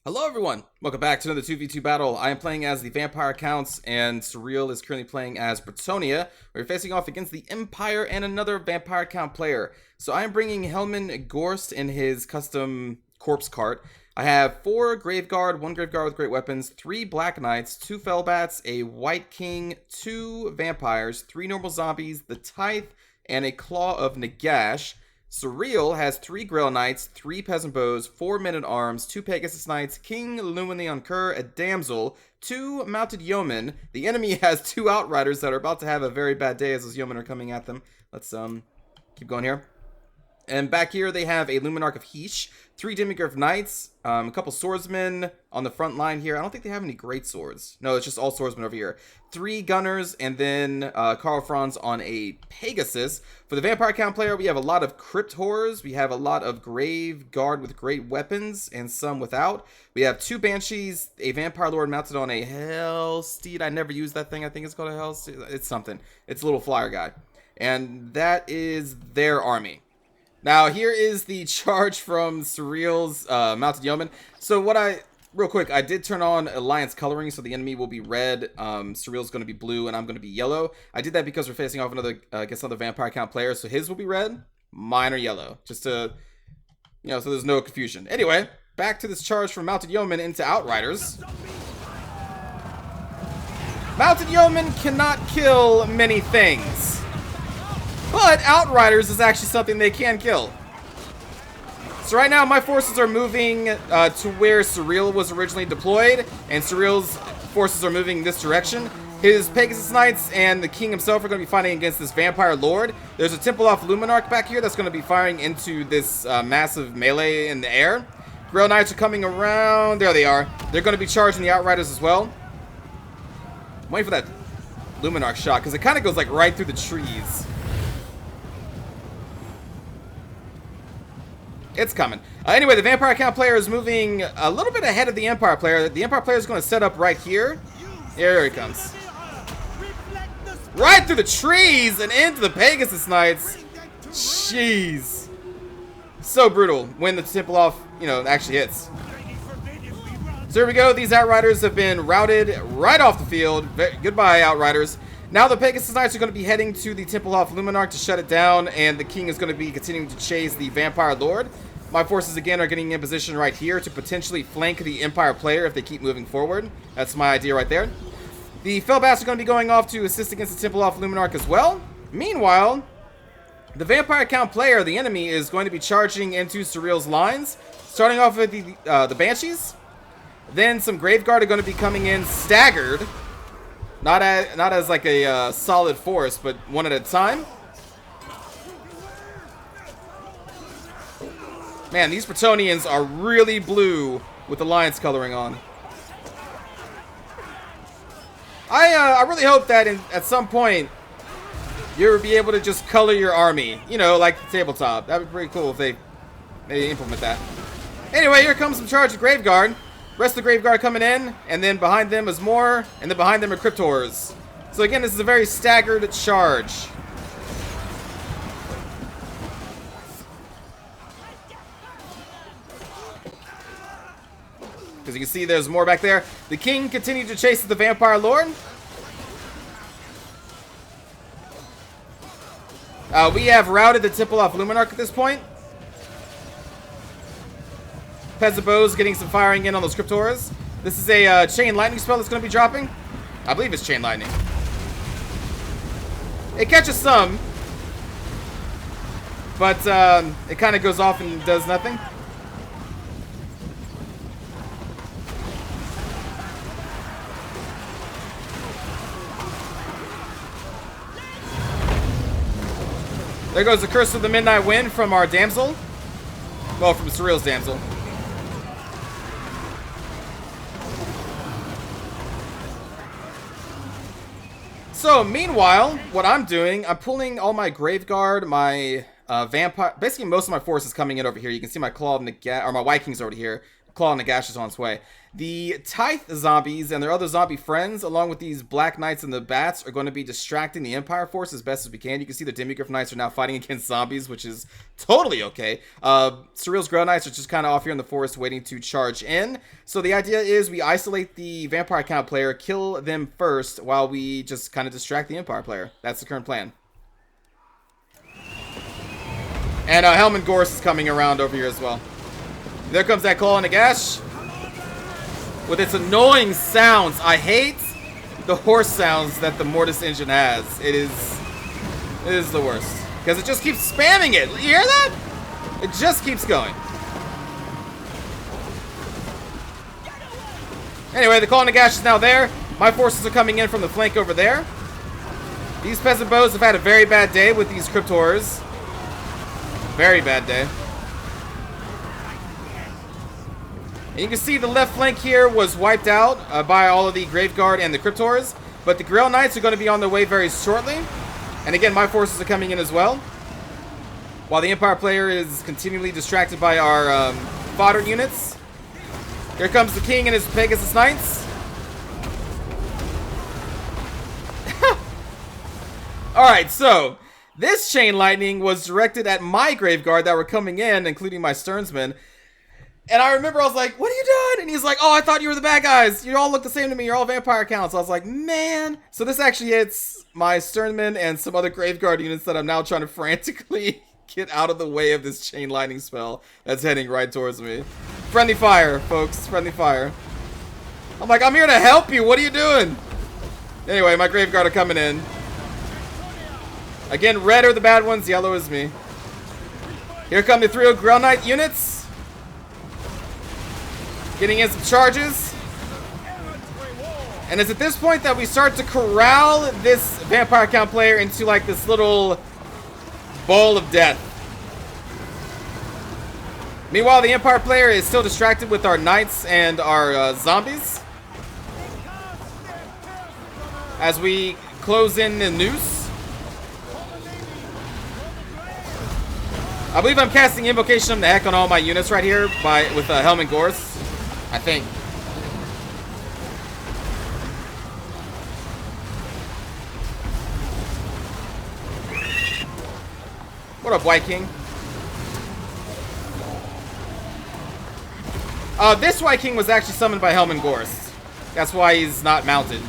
Hello everyone! Welcome back to another 2v2 battle. I am playing as the Vampire Counts, and Surreal is currently playing as Bretonia. We're facing off against the Empire and another Vampire Count player. So I am bringing Helman Gorst in his custom corpse cart. I have 4 Graveguard, 1 Graveguard with great weapons, 3 Black Knights, 2 Fellbats, a White King, 2 Vampires, 3 normal zombies, the Tithe, and a Claw of Nagash. Surreal has 3 Grail Knights, 3 Peasant Bows, 4 Men-at-Arms, 2 Pegasus Knights, King Luminion Cur, a Damsel, 2 Mounted Yeomen. The enemy has 2 Outriders that are about to have a very bad day as those Yeomen are coming at them. Let's keep going here. And back here they have a Luminarch of Heesh, 3 Demigryph Knights, a couple Swordsmen on the front line here. I don't think they have any great swords. No, it's just all Swordsmen over here. 3 Gunners, and then Karl Franz on a Pegasus. For the Vampire Count player, we have a lot of Crypt Horrors. We have a lot of Grave Guard with great weapons, and some without. We have 2 Banshees, a Vampire Lord mounted on a Hell Steed. I never used that thing. I think it's called a Hell Steed. It's something. It's a little flyer guy. And that is their army. Now, here is the charge from Surreal's Mounted Yeoman. So real quick, I did turn on Alliance coloring, so the enemy will be red, Surreal's going to be blue, and I'm going to be yellow. I did that because we're facing off against another Vampire Count player, so his will be red, mine are yellow. Just to, so there's no confusion. Anyway, back to this charge from Mounted Yeoman into Outriders. Mounted Yeoman cannot kill many things. But Outriders is actually something they can kill. So right now my forces are moving to where Surreal was originally deployed, and Surreal's forces are moving this direction. His Pegasus Knights and the King himself are going to be fighting against this Vampire Lord. There's a Templeoff Luminarch back here that's going to be firing into this massive melee in the air. Grail Knights are coming around. There they are. They're going to be charging the Outriders as well. I'm waiting for that Luminarch shot because it kind of goes like right through the trees. It's coming. Anyway, the Vampire Count player is moving a little bit ahead of the Empire player. The Empire player is going to set up right here. Here he comes. Right through the trees and into the Pegasus Knights. Jeez. So brutal when the Templeoff, actually hits. So here we go. These Outriders have been routed right off the field. Goodbye, Outriders. Now the Pegasus Knights are going to be heading to the Templeoff Luminarch to shut it down, and the King is going to be continuing to chase the Vampire Lord. My forces, again, are getting in position right here to potentially flank the Empire player if they keep moving forward. That's my idea right there. The Fellbats are going to be going off to assist against the Templeoff Luminarch as well. Meanwhile, the Vampire Count player, the enemy, is going to be charging into Surreal's lines, starting off with the Banshees. Then some Graveguard are going to be coming in staggered. Not as like a solid force, but one at a time. Man, these Bretonians are really blue with Alliance coloring on. I really hope that at some point you'll be able to just color your army, like the tabletop. That'd be pretty cool if they implement that. Anyway, here comes some charge of Graveguard. Rest of the Graveguard coming in, and then behind them is more, and then behind them are Crypt Horrors. So again, this is a very staggered charge. Because you can see there's more back there. The King continued to chase the Vampire Lord. We have routed the Templeoff Luminarch at this point. Peasant Bows getting some firing in on those Crypt Horrors. This is a Chain Lightning spell that's going to be dropping. I believe it's Chain Lightning. It catches some, but it kind of goes off and does nothing. There goes the Curse of the Midnight Wind from our Damsel. Well, from Surreal's Damsel. So, meanwhile, what I'm doing, I'm pulling all my Graveguard, my Vampire, basically most of my forces coming in over here. You can see my Claw of Nagash, or my White King's over here. Claw and Nagash is on its way. The Tithe zombies and their other zombie friends, along with these Black Knights and the Bats, are going to be distracting the Empire force as best as we can. You can see the Demigryph Knights are now fighting against zombies, which is totally okay. Surreal's Grail Knights are just kind of off here in the forest waiting to charge in. So the idea is we isolate the Vampire account player, kill them first, while we just kind of distract the Empire player. That's the current plan. And Helman Gorse is coming around over here as well. There comes that Claw and Nagash with its annoying sounds. I hate the horse sounds that the Mortis engine has. It is the worst because it just keeps spamming it. You hear that? It just keeps going. Anyway, the Claw and Nagash is now there. My forces are coming in from the flank over there. These peasant bows have had a very bad day with these crypt horrors. Very bad day. And you can see the left flank here was wiped out by all of the Graveguard and the Cryptors. But the Grail Knights are going to be on their way very shortly. And again, my forces are coming in as well. While the Empire player is continually distracted by our fodder units. Here comes the King and his Pegasus Knights. Alright, so this Chain Lightning was directed at my Graveguard that were coming in, including my Sternsmen. And I remember I was like, what are you doing? And he's like, oh, I thought you were the bad guys. You all look the same to me. You're all vampire accounts. I was like, man. So this actually hits my Sternmen and some other Graveguard units that I'm now trying to frantically get out of the way of this Chain Lightning spell that's heading right towards me. Friendly fire, folks. Friendly fire. I'm like, I'm here to help you. What are you doing? Anyway, my Graveguard are coming in. Again, red are the bad ones. Yellow is me. Here come the 3 Grail Knight units. Getting in some charges. And it's at this point that we start to corral this vampire account player into like this little bowl of death. Meanwhile, the Empire player is still distracted with our knights and our zombies. As we close in the noose. I believe I'm casting Invocation of the Heck on all my units right here with Helman Gorse. I think. What up, White King? This White King was actually summoned by Helman Gorse. That's why he's not mounted.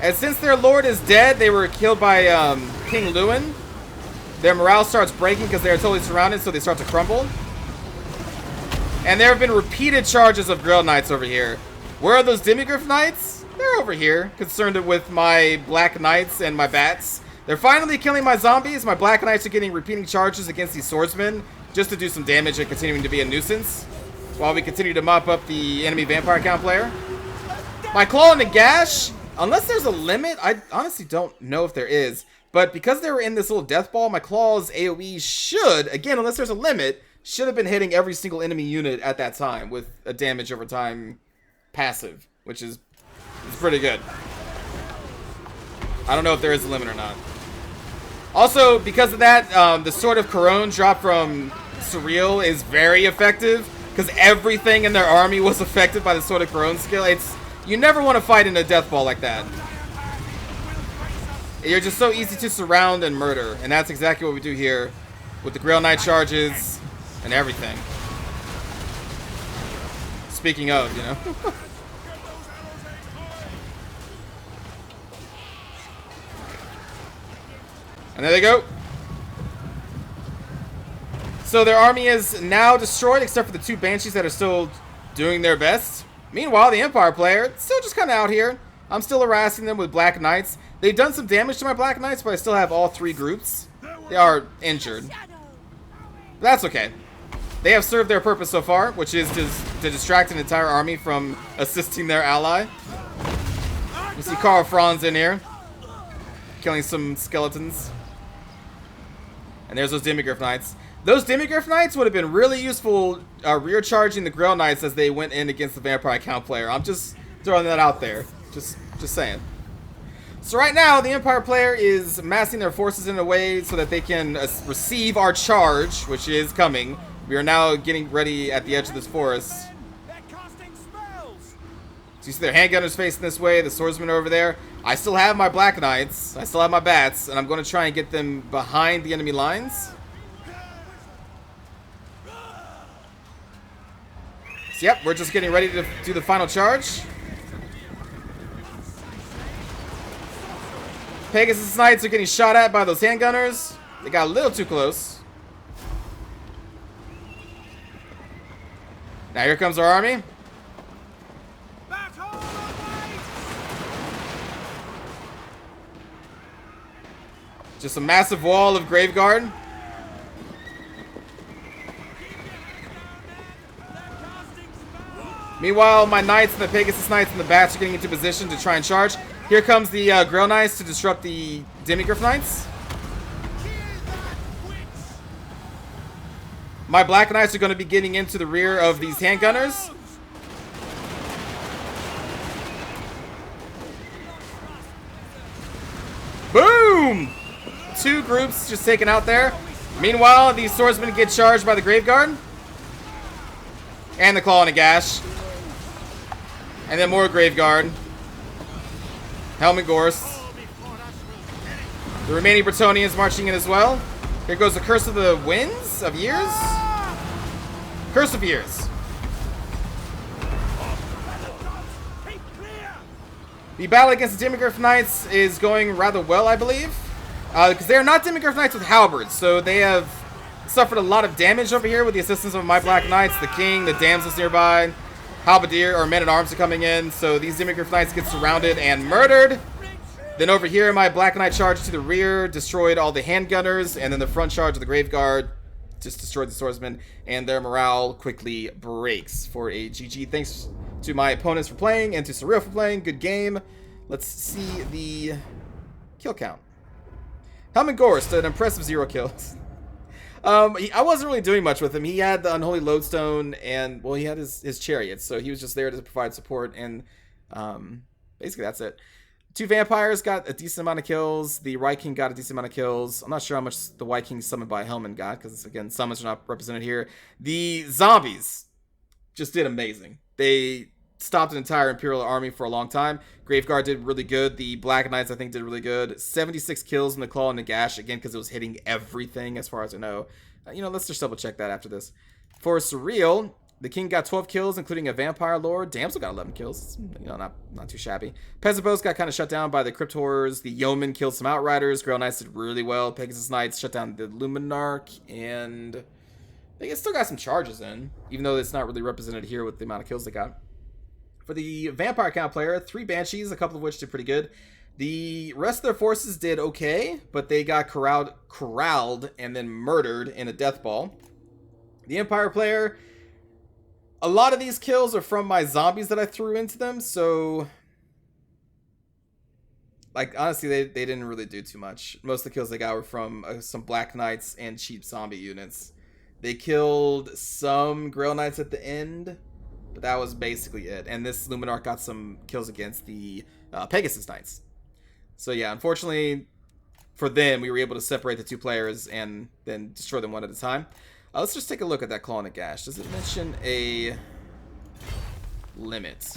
And since their lord is dead, they were killed by King Lewin. Their morale starts breaking because they are totally surrounded, so they start to crumble. And there have been repeated charges of Grail Knights over here. Where are those Demigryph Knights? They're over here, concerned with my Black Knights and my Bats. They're finally killing my zombies. My Black Knights are getting repeating charges against these swordsmen just to do some damage and continuing to be a nuisance while we continue to mop up the enemy vampire account player. My Claw and Nagash, unless there's a limit, I honestly don't know if there is. But because they were in this little death ball, my Claw's AoE should, again, unless there's a limit, should have been hitting every single enemy unit at that time with a damage over time passive, which is pretty good. I don't know if there is a limit or not. Also, because of that, the Sword of Corone drop from Surreal is very effective because everything in their army was affected by the Sword of Corone skill. You never want to fight in a death ball like that. You're just so easy to surround and murder, and that's exactly what we do here with the Grail Knight charges and everything. Speaking of, you know. And there they go. So their army is now destroyed, except for the 2 Banshees that are still doing their best. Meanwhile, the Empire player, still just kind of out here. I'm still harassing them with Black Knights. They've done some damage to my Black Knights, but I still have all 3 groups. They are injured. But that's okay. They have served their purpose so far, which is to distract an entire army from assisting their ally. You see Karl Franz in here, killing some skeletons. And there's those Demigryph Knights. Those Demigryph Knights would have been really useful rear charging the Grail Knights as they went in against the Vampire account player. I'm just throwing that out there. Just saying. So right now, the Empire player is massing their forces in a way so that they can receive our charge, which is coming We are now getting ready at the edge of this forest. So you see their handgunners facing this way, the swordsmen over there. I still have my Black Knights. I still have my bats, and I'm going to try and get them behind the enemy lines. So yep, we're just getting ready to do the final charge. Pegasus Knights are getting shot at by those handgunners. They got a little too close. Now here comes our army. Just a massive wall of Graveguard. Meanwhile, my knights and the Pegasus Knights and the bats are getting into position to try and charge. Here comes the Grail Knights to disrupt the Demigryph Knights. My Black Knights are going to be getting into the rear of these handgunners. Boom! 2 groups just taken out there. Meanwhile, these swordsmen get charged by the Graveguard. And the Claw and a Gash. And then more Graveguard. Helmet Gorse. The remaining Bretonnians marching in as well. Here goes the Curse of the Winds of Years. Curse of Years. The battle against the Demigryph Knights is going rather well, I believe. Because they are not Demigryph Knights with halberds, so they have suffered a lot of damage over here with the assistance of my Black Knights, the King, the damsels nearby. Halberdier or men-at-arms are coming in, so these Demigryph Knights get surrounded and murdered. Then over here, my Black Knight charged to the rear, destroyed all the handgunners, and then the front charge of the Graveguard just destroyed the swordsmen, and their morale quickly breaks for a GG. Thanks to my opponents for playing, and to Surreal for playing. Good game. Let's see the kill count. Helmet Gorst, an impressive 0 kills. I wasn't really doing much with him. He had the Unholy Lodestone, and, well, he had his chariots, so he was just there to provide support, and basically that's it. 2 vampires got a decent amount of kills. The White King got a decent amount of kills. I'm not sure how much the White King summoned by Hellman got, because, again, summons are not represented here. The zombies just did amazing. They stopped an entire Imperial army for a long time. Graveguard did really good. The Black Knights, I think, did really good. 76 kills in the Claw and the Gash, again, because it was hitting everything, as far as I know. Let's just double-check that after this. For Surreal, the King got 12 kills, including a Vampire Lord. Damsel got 11 kills. Not too shabby. Peasant Boats got kind of shut down by the Crypt Horrors. The Yeomen killed some Outriders. Grail Knights did really well. Pegasus Knights shut down the Luminarch, and they still got some charges in, even though it's not really represented here with the amount of kills they got. For the Vampire Count player, 3 Banshees, a couple of which did pretty good. The rest of their forces did okay, but they got corralled and then murdered in a death ball. The Empire player, a lot of these kills are from my zombies that I threw into them, so honestly, they didn't really do too much. Most of the kills they got were from some Black Knights and cheap zombie units. They killed some Grail Knights at the end, but that was basically it. And this Luminarch got some kills against the Pegasus Knights. So yeah, unfortunately for them, we were able to separate the 2 players and then destroy them one at a time. Let's just take a look at that Claw and a Gash. Does it mention a limit?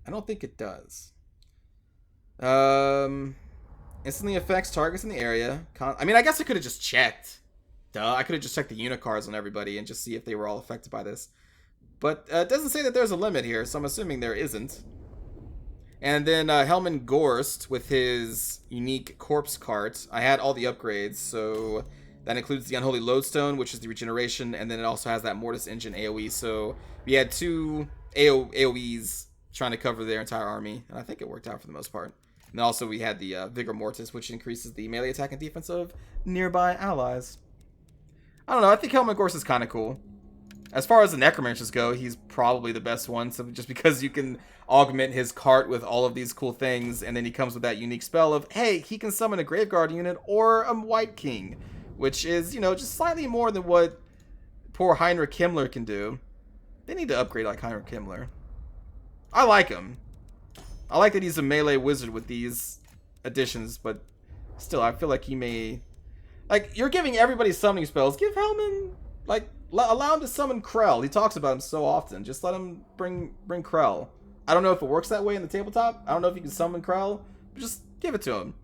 I don't think it does. Instantly affects targets in the area. I mean, I guess I could have just checked. Duh, I could have just checked the unit cards on everybody and just see if they were all affected by this. But it doesn't say that there's a limit here, so I'm assuming there isn't. And then Hellman Gorst with his unique corpse cart. I had all the upgrades, so that includes the Unholy Lodestone, which is the regeneration, and then it also has that Mortis Engine AoE. So we had 2 AoEs trying to cover their entire army, and I think it worked out for the most part. And also we had the Vigor Mortis, which increases the melee attack and defense of nearby allies. I don't know, I think Hellman Gorst is kind of cool. As far as the Necromancers go, he's probably the best one, so just because you can augment his cart with all of these cool things, and then he comes with that unique spell of, hey, he can summon a Graveguard unit or a White King, which is, just slightly more than what poor Heinrich Himmler can do. They need to upgrade like Heinrich Himmler. I like him. I like that he's a melee wizard with these additions, but still, I feel like he may Like, you're giving everybody summoning spells. Give Hellman, like, allow him to summon Krell. He talks about him so often. Just let him bring Krell. I don't know if it works that way in the tabletop. I don't know if you can summon Krell. But just give it to him.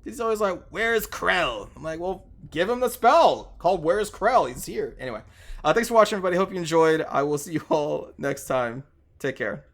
He's always like, where's Krell? I'm like, well, give him the spell called Where's Krell. He's here. Anyway, thanks for watching, everybody. Hope you enjoyed. I will see you all next time. Take care.